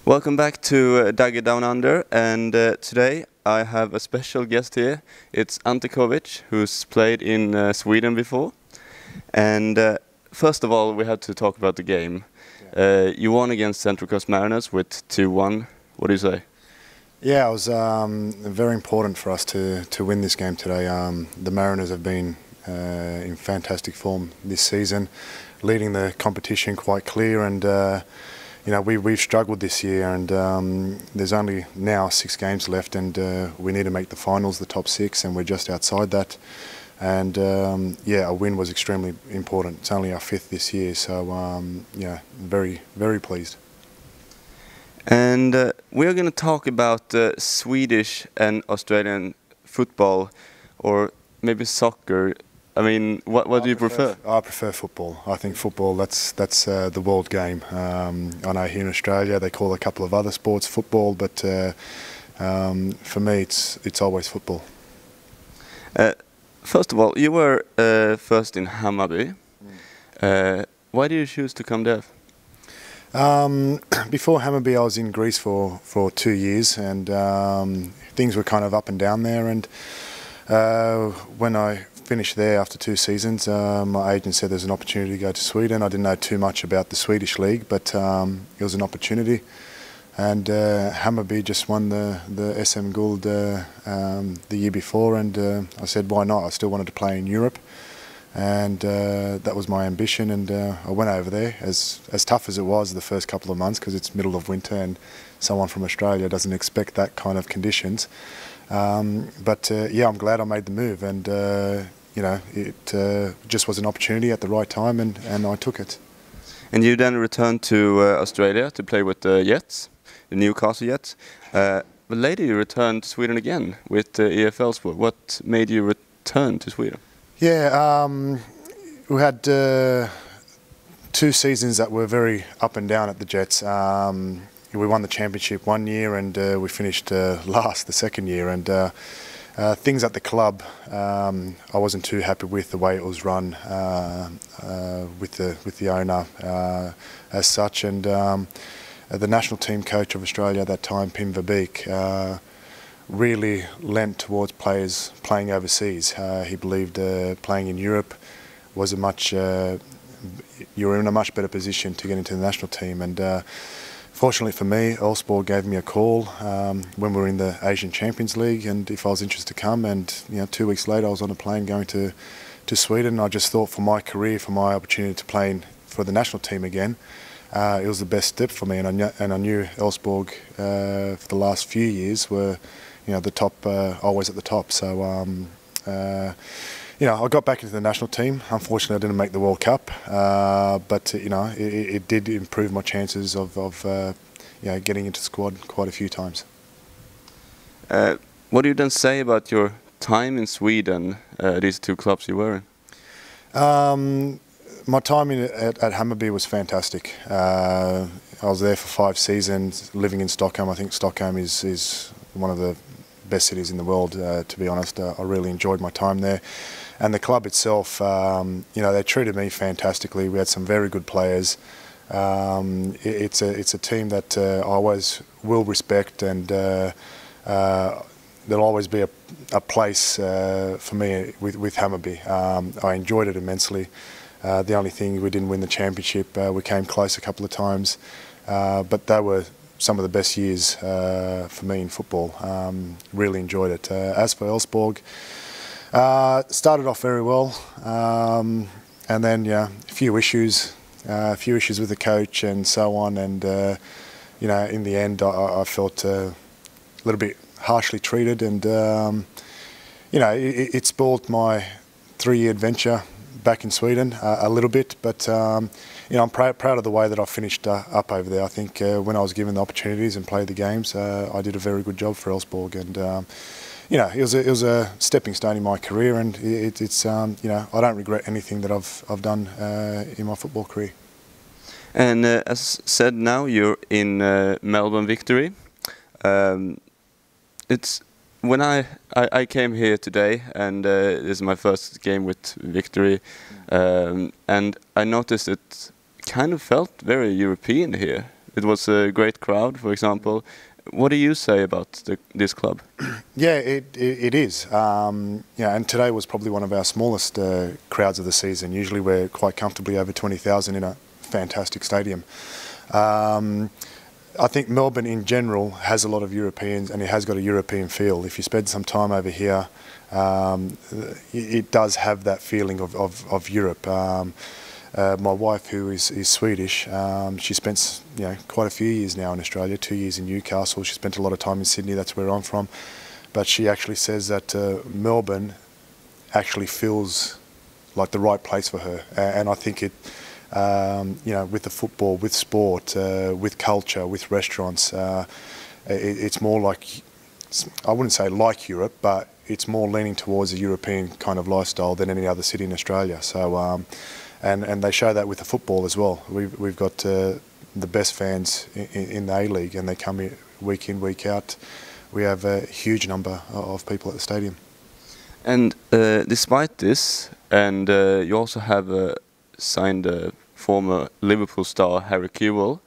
Welcome back to Dag Down Under, and today I have a special guest here. It's Ante Covic, who's played in Sweden before. And first of all, we have to talk about the game. You won against Central Coast Mariners with 2-1. What do you say? Yeah, it was very important for us to win this game today. The Mariners have been in fantastic form this season, leading the competition quite clear, and you know, we've struggled this year, and there's only now 6 games left, and we need to make the finals, the top 6, and we're just outside that. And yeah, a win was extremely important. It's only our 5th this year, so yeah, very pleased. And we're going to talk about Swedish and Australian football, or maybe soccer. I mean, what do you prefer? I prefer football. I think football, that's the world game. I know here in Australia they call a couple of other sports football, but for me it's always football. First of all, you were first in Hammarby. Why did you choose to come there? Before Hammarby I was in Greece for 2 years, and things were kind of up and down there, and when I finished there after 2 seasons, my agent said there's an opportunity to go to Sweden. I didn't know too much about the Swedish league, but it was an opportunity, and Hammarby just won the SM Guld the year before, and I said why not. I still wanted to play in Europe, and that was my ambition, and I went over there, as tough as it was the first couple of months, because it's middle of winter and someone from Australia doesn't expect that kind of conditions. But yeah, I'm glad I made the move, and you know, it just was an opportunity at the right time, and I took it. And you then returned to Australia to play with the Jets, the Newcastle Jets. But later you returned to Sweden again with EFL Sport. What made you return to Sweden? Yeah, we had 2 seasons that were very up and down at the Jets. We won the championship 1 year, and we finished last the second year, and things at the club I wasn't too happy with the way it was run with the owner as such, and the national team coach of Australia at that time, Pim Verbeek, really lent towards players playing overseas. He believed playing in Europe was you were in a much better position to get into the national team, and fortunately for me, Allsvenskan gave me a call when we were in the Asian Champions League, and if I was interested to come, and you know, 2 weeks later I was on a plane going to Sweden. I just thought for my career, for my opportunity to play for the national team again, it was the best step for me, and I knew Allsvenskan for the last few years were, you know, the top, always at the top. So you know, I got back into the national team. Unfortunately, I didn't make the World Cup, but you know, it did improve my chances of you know, getting into the squad quite a few times. What do you then say about your time in Sweden, these 2 clubs you were in? My time at Hammarby was fantastic. I was there for 5 seasons, living in Stockholm. I think Stockholm is one of the best cities in the world, to be honest. I really enjoyed my time there. And the club itself, you know, they treated me fantastically. We had some very good players. It's a team that I always will respect, and there'll always be a place for me with Hammarby. I enjoyed it immensely. The only thing, we didn't win the championship. We came close a couple of times, but they were some of the best years for me in football. Really enjoyed it. As for Allsvenskan, started off very well, and then yeah, a few issues with the coach and so on, and you know, in the end I felt a little bit harshly treated, and you know, it spoiled my 3-year adventure back in Sweden a little bit, but you know, I'm proud of the way that I finished up over there. I think when I was given the opportunities and played the games, I did a very good job for Allsvenskan, and you know, it was a stepping stone in my career, and it's you know, I don't regret anything that I've done in my football career. And as said, now you're in Melbourne Victory. It's when I came here today, and this is my first game with Victory, and I noticed it kind of felt very European here. It was a great crowd, for example. What do you say about this club? Yeah, it is. Yeah, and today was probably one of our smallest crowds of the season. Usually we're quite comfortably over 20,000 in a fantastic stadium. I think Melbourne in general has a lot of Europeans, and it has got a European feel. If you spend some time over here, it does have that feeling of Europe. My wife, who is Swedish, she spent quite a few years now in Australia, 2 years in Newcastle. She spent a lot of time in Sydney, that's where I'm from. But she actually says that Melbourne actually feels like the right place for her. And I think it, with the football, with sport, with culture, with restaurants, it's more like, I wouldn't say like Europe, but it's more leaning towards a European kind of lifestyle than any other city in Australia. So, and they show that with the football as well. We've got the best fans in the A-League, and they come here week in, week out. We have a huge number of people at the stadium. And despite this, and you also have signed a former Liverpool star, Harry Kewell.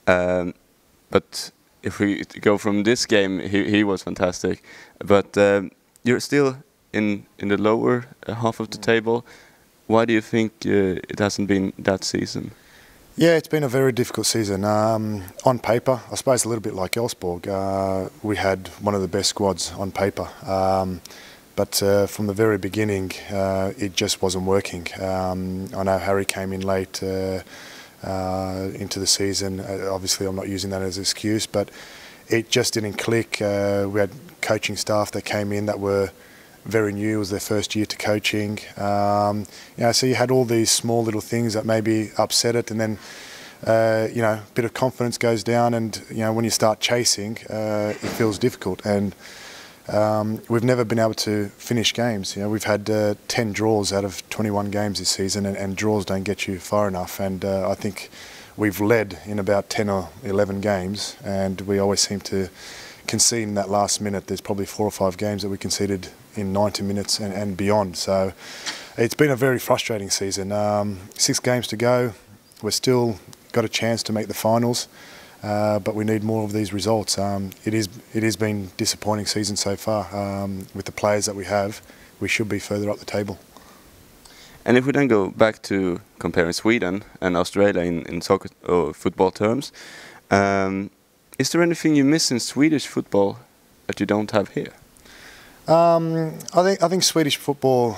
But if we go from this game, he was fantastic. But you're still in the lower half of the table. Why do you think it hasn't been that season? Yeah, it's been a very difficult season. On paper, I suppose a little bit like Elfsborg, we had one of the best squads on paper. But from the very beginning, it just wasn't working. I know Harry came in late into the season. Obviously, I'm not using that as an excuse, but it just didn't click. We had coaching staff that came in that were very new. It was their first year to coaching. So you had all these small little things that maybe upset it, and then a bit of confidence goes down, and when you start chasing, it feels difficult. And we've never been able to finish games. We've had 10 draws out of 21 games this season, and draws don't get you far enough. And I think we've led in about 10 or 11 games, and we always seem to concede in that last minute. There's probably 4 or 5 games that we conceded in 90 minutes and beyond. So it's been a very frustrating season. 6 games to go. We're still got a chance to make the finals. But we need more of these results. It has been a disappointing season so far. With the players that we have, we should be further up the table. And if we then go back to comparing Sweden and Australia in soccer or football terms, is there anything you miss in Swedish football that you don't have here? I think Swedish football,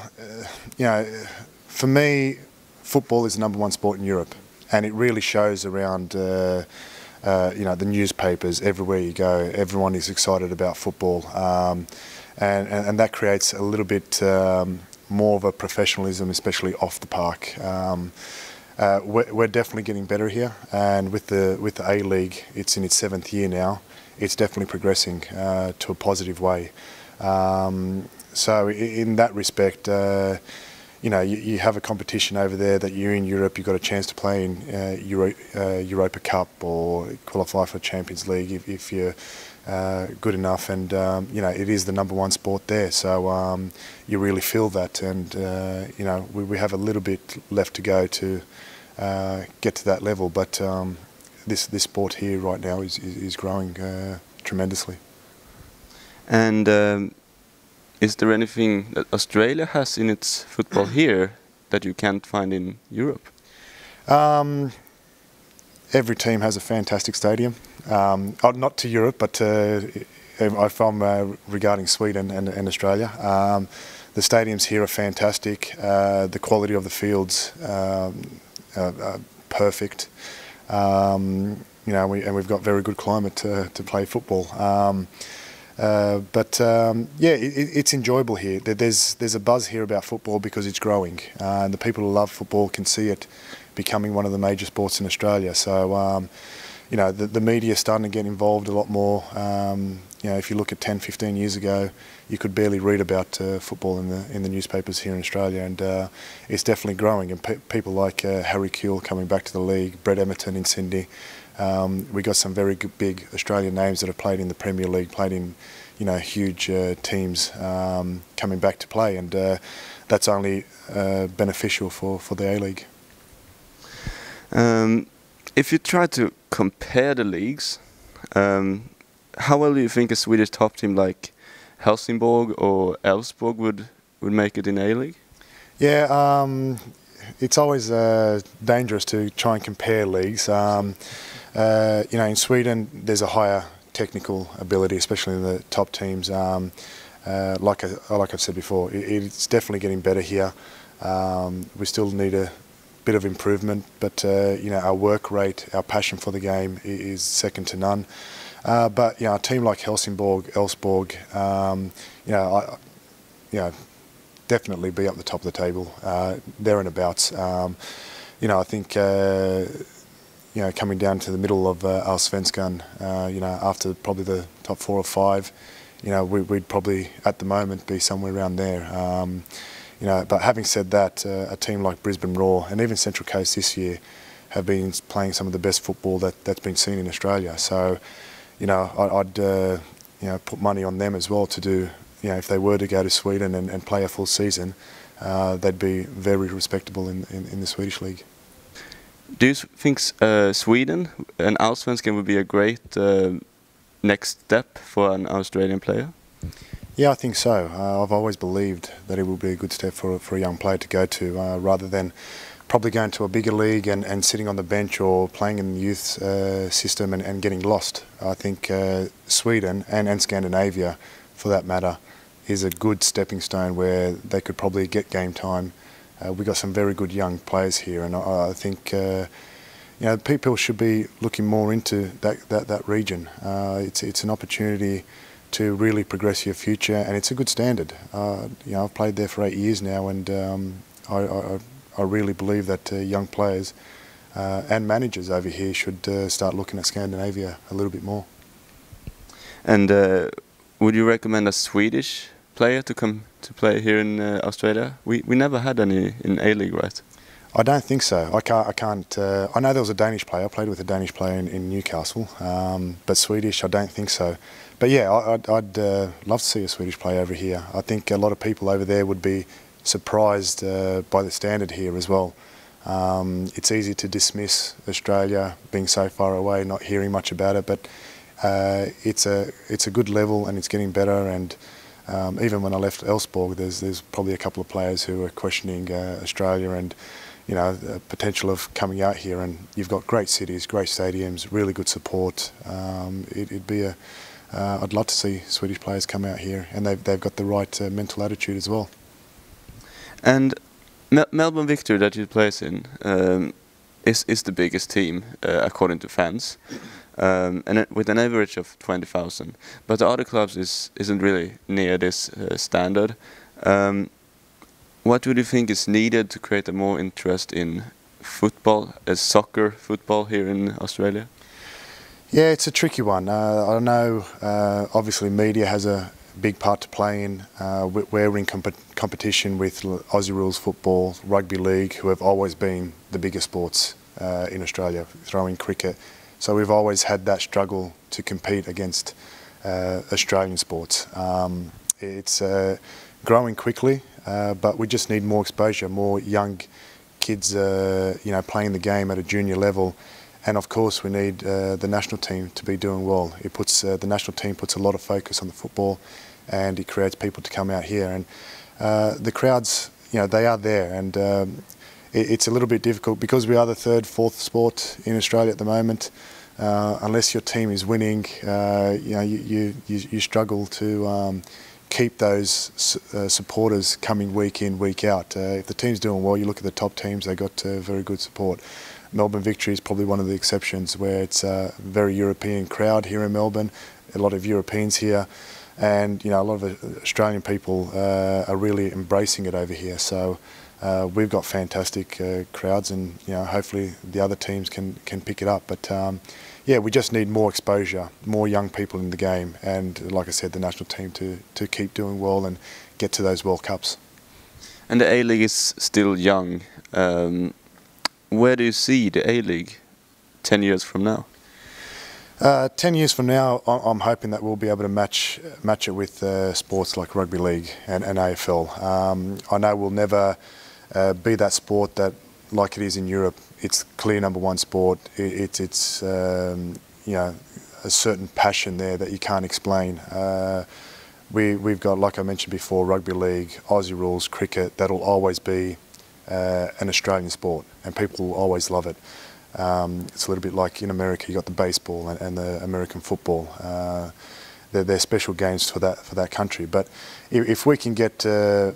for me, football is the #1 sport in Europe, and it really shows around. The newspapers, everywhere you go, everyone is excited about football, and that creates a little bit more of a professionalism, especially off the park. We're definitely getting better here, and with the A-League, it's in its 7th year now. It's definitely progressing to a positive way. So in that respect, you have a competition over there that you're in Europe, you've got a chance to play in Europa Cup or qualify for Champions League if you're good enough, and it is the #1 sport there, so you really feel that, and we have a little bit left to go to get to that level, but this sport here right now is growing tremendously. And is there anything that Australia has in its football here that you can't find in Europe? Every team has a fantastic stadium. Not to Europe, but from regarding Sweden and Australia. The stadiums here are fantastic. The quality of the fields are perfect. And we've got very good climate to play football. It's enjoyable here. There's a buzz here about football because it's growing. And the people who love football can see it becoming one of the major sports in Australia. So, the media is starting to get involved a lot more. If you look at 10, 15 years ago, you could barely read about football in the newspapers here in Australia, and it's definitely growing. And people like Harry Kewell coming back to the league, Brett Emerton in Sydney. We got some very good, big Australian names that have played in the Premier League, played in huge teams coming back to play, and that's only beneficial for the A-League. If you try to compare the leagues, how well do you think a Swedish top team like Helsingborg or Elfsborg would make it in A-League? Yeah, it's always dangerous to try and compare leagues. You know, in Sweden, there's a higher technical ability, especially in the top teams. Like I've said before, it's definitely getting better here. We still need a bit of improvement, but you know, our work rate, our passion for the game is second to none. But you know, a team like Helsingborg, Elfsborg, you know, definitely be up the top of the table, there and abouts. You know, I think you know, coming down to the middle of Allsvenskan, you know, after probably the top 4 or 5, you know, we'd probably at the moment be somewhere around there. You know, but having said that, a team like Brisbane Roar and even Central Coast this year have been playing some of the best football that's been seen in Australia. So, you know, I'd you know, put money on them as well to do. You know, if they were to go to Sweden and play a full season, they'd be very respectable in the Swedish league. Do you think Sweden and Allsvenskan would be a great next step for an Australian player? Yeah, I think so. I've always believed that it would be a good step for a young player to go to, rather than probably going to a bigger league and sitting on the bench or playing in the youth system and getting lost. I think Sweden and Scandinavia, for that matter, is a good stepping stone where they could probably get game time. We've got some very good young players here, and I think you know, people should be looking more into that region. It's an opportunity to really progress your future, and it's a good standard. You know, I've played there for 8 years now, and I really believe that young players and managers over here should start looking at Scandinavia a little bit more. And would you recommend a Swedish player to come to play here in Australia? We never had any in A-League, right? I don't think so. I can't. I know there was a Danish player. I played with a Danish player in Newcastle, but Swedish, I don't think so. But yeah, I'd love to see a Swedish player over here. I think a lot of people over there would be surprised by the standard here as well. It's easy to dismiss Australia being so far away, not hearing much about it, but it's a good level and it's getting better. And even when I left Elfsborg, there's probably a couple of players who are questioning Australia and, you know, the potential of coming out here. And you've got great cities, great stadiums, really good support. It'd be a I'd love to see Swedish players come out here, and they've got the right mental attitude as well. And Melbourne Victory, that you play in, is the biggest team according to fans, and with an average of 20,000. But the other clubs isn't really near this standard. What would you think is needed to create a more interest in football, soccer football here in Australia? Yeah, it's a tricky one. I know obviously media has a big part to play in. We're in competition with Aussie rules football, rugby league, who have always been the biggest sports in Australia, throwing cricket. So we've always had that struggle to compete against Australian sports. It's growing quickly, but we just need more exposure, more young kids you know, playing the game at a junior level. And of course, we need the national team to be doing well. It puts the national team puts a lot of focus on the football, and it creates people to come out here. And the crowds, you know, they are there, and it's a little bit difficult because we are the third, fourth sport in Australia at the moment. Unless your team is winning, you know, you struggle to keep those supporters coming week in, week out. If the team's doing well, you look at the top teams; they got very good support. Melbourne Victory is probably one of the exceptions, where it's a very European crowd here in Melbourne, a lot of Europeans here, and you know, a lot of Australian people are really embracing it over here. So we've got fantastic crowds, and you know, hopefully the other teams can pick it up. But yeah, we just need more exposure, more young people in the game, and like I said, the national team to keep doing well and get to those World Cups. And the A-League is still young. Where do you see the A-League 10 years from now? 10 years from now, I'm hoping that we'll be able to match it with sports like rugby league and AFL. I know we'll never be that sport that, like it is in Europe, it's clear number one sport. It's you know, a certain passion there that you can't explain. We've got, like I mentioned before, rugby league, Aussie rules, cricket. That'll always be an Australian sport, and people will always love it. It's a little bit like in America, you got the baseball and the American football. They're special games for that country. But if we can get the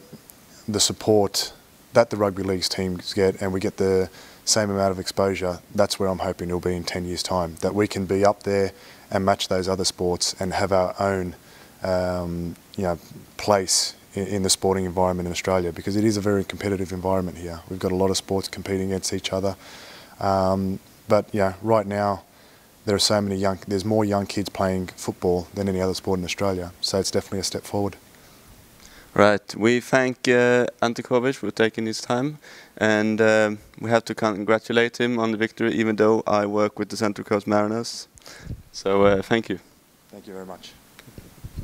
support that the rugby league's teams get, and we get the same amount of exposure, that's where I'm hoping it'll be in 10 years' time. That we can be up there and match those other sports and have our own you know, place in the sporting environment in Australia, because it is a very competitive environment here. We've got a lot of sports competing against each other. But yeah, right now there are so many there's more young kids playing football than any other sport in Australia. So it's definitely a step forward. Right. We thank Ante Covic for taking his time, and we have to congratulate him on the victory, even though I work with the Central Coast Mariners. So thank you. Thank you very much.